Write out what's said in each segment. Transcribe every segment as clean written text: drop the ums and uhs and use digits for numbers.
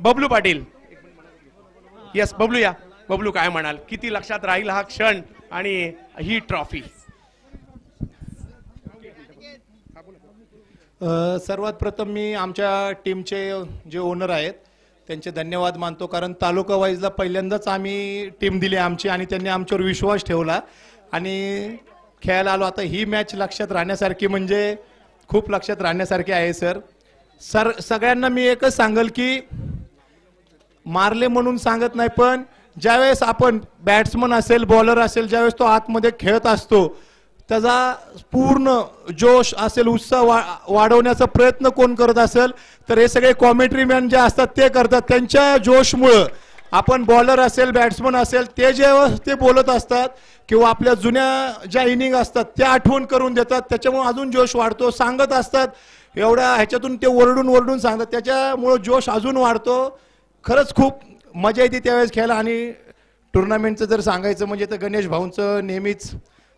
Bablu Patil. Yes Bablu, या बबलू, काय म्हणाल, किती लक्षात राहील हा क्षण आणि ही ट्रॉफी? सर्वात प्रथम मी आमच्या टीमचे जे ओनर आहेत त्यांचे धन्यवाद मानतो, कारण तालुका वाईजला पहिल्यांदाच आम्ही टीम दिली आमची आणि त्यांनी आमच्यावर विश्वास ठेवला आणि खेळायला आलो. आता ही मॅच लक्षात राहण्यासारखी म्हणजे खूप लक्षात राहण्यासारखी आहे सर. सगळ्यांना मी एकच सांगेल की मारले म्हणून सांगत नाही, पण ज्यावेळेस आपण बॅट्समन असेल बॉलर असेल ज्यावेळेस तो आतमध्ये खेळत असतो त्याचा पूर्ण जोश असेल उत्साह वाढवण्याचा प्रयत्न कोण करत असेल तर हे सगळे कॉमेंट्री मॅन जे असतात ते करतात. त्यांच्या जोशमुळं आपण बॉलर असेल बॅट्समन असेल ते ते बोलत असतात किंवा आपल्या जुन्या ज्या इनिंग असतात त्या आठवण करून देतात, त्याच्यामुळे अजून जोश वाढतो. सांगत असतात एवढ्या ह्याच्यातून ते ओरडून सांगतात, त्याच्यामुळं जोश अजून वाढतो. खरंच खूप मजा येते त्यावेळेस खेळायला. आणि टुर्नामेंटचं जर सांगायचं म्हणजे तर गणेश भाऊंचं नेहमीच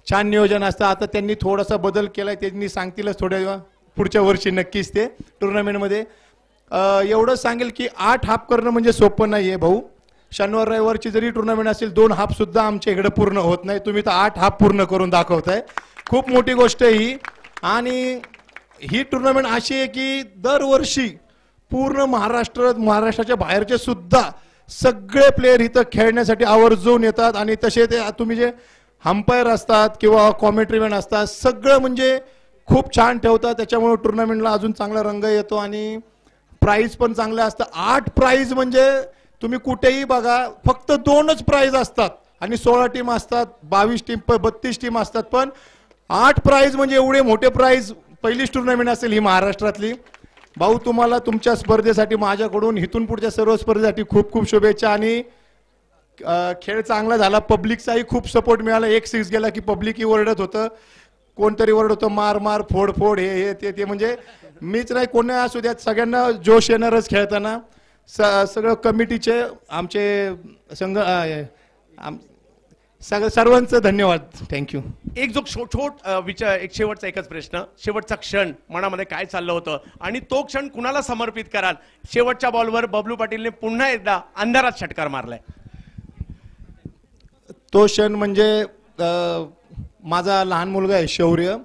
छान नियोजन असतं. आता त्यांनी थोडासा बदल केलाय, त्यांनी सांगतीलच थोड्या पुढच्या वर्षी नक्कीच ते टुर्नामेंटमध्ये. एवढंच सांगेल की 8 हाफ करणं म्हणजे सोपं नाही आहे भाऊ. शनिवार रविवारची जरी टुर्नामेंट असेल 2 हाफ सुद्धा आमच्या इकडे पूर्ण होत नाही, तुम्ही तर 8 हाफ पूर्ण करून दाखवताय. खूप मोठी गोष्ट आहे ही. आणि ही टुर्नामेंट अशी आहे की दरवर्षी पूर्ण महाराष्ट्राच्या बाहेरचे सुद्धा सगळे प्लेयर इथं खेळण्यासाठी आवर्जून येतात आणि तसे ते तुम्ही जे अंपायर असतात किंवा कॉमेंट्री मॅन असतात सगळं म्हणजे खूप छान ठेवतात, त्याच्यामुळे टुर्नामेंटला अजून चांगला रंग येतो आणि प्राइज पण चांगलं असतं. 8 प्राइज म्हणजे तुम्ही कुठेही बघा फक्त 2च प्राइज असतात आणि 16 टीम असतात, 22 टीम 32 टीम असतात, पण 8 प्राइज म्हणजे एवढे मोठे प्राइज पहिलीच टुर्नामेंट असेल ही महाराष्ट्रातली. भाऊ तुम्हाला तुमच्या स्पर्धेसाठी माझ्याकडून इथून पुढच्या सर्व स्पर्धेसाठी खूप खूप शुभेच्छा. आणि खेळ चांगला झाला, पब्लिकचाही खूप सपोर्ट मिळाला. 1 6 गेला की पब्लिकही ओरडत होतं, कोणतरी ओरडत होतं मार मार फोड फोड हे ते म्हणजे मीच नाही कोणी असू द्यात सगळ्यांना जोश येणारच खेळताना. सगळं कमिटीचे आमचे संघ सर्वांचं धन्यवाद. थँक्यू. एक जो एक शेवटचा एकच प्रश्न, शेवटचा क्षण मनामध्ये काय चाललं होतं आणि तो क्षण कुणाला समर्पित कराल? शेवटच्या बॉलवर बबलू पाटीलने पुन्हा एकदा अंधारात षटकार मारलाय. तो क्षण म्हणजे माझा लहान मुलगा आहे शौर्य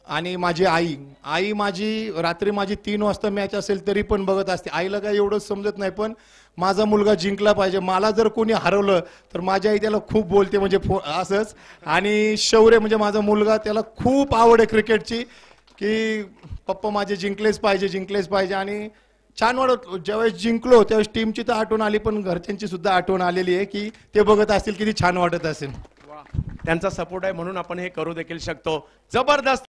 आणि माझी आई माझी रात्री माझी 3 वाजता मॅच असेल तरी पण बघत असते. आईला काय एवढं समजत नाही, पण माझा मुलगा जिंकला पाहिजे. मला जर कोणी हरवलं तर माझी आई त्याला खूप बोलते म्हणजे असंच. आणि शौर्य म्हणजे माझा मुलगा, त्याला खूप आवड आहे क्रिकेटची की पप्पा माझे जिंकलेच पाहिजे. आणि छान वाटत ज्यावेळेस जिंकलो त्यावेळेस टीमची तर आठवण आली, पण घरच्यांची सुद्धा आठवण आलेली आहे की ते बघत असतील किती छान वाटत असेल. त्यांचा सपोर्ट आहे म्हणून आपण हे करू देखील शकतो. जबरदस्त.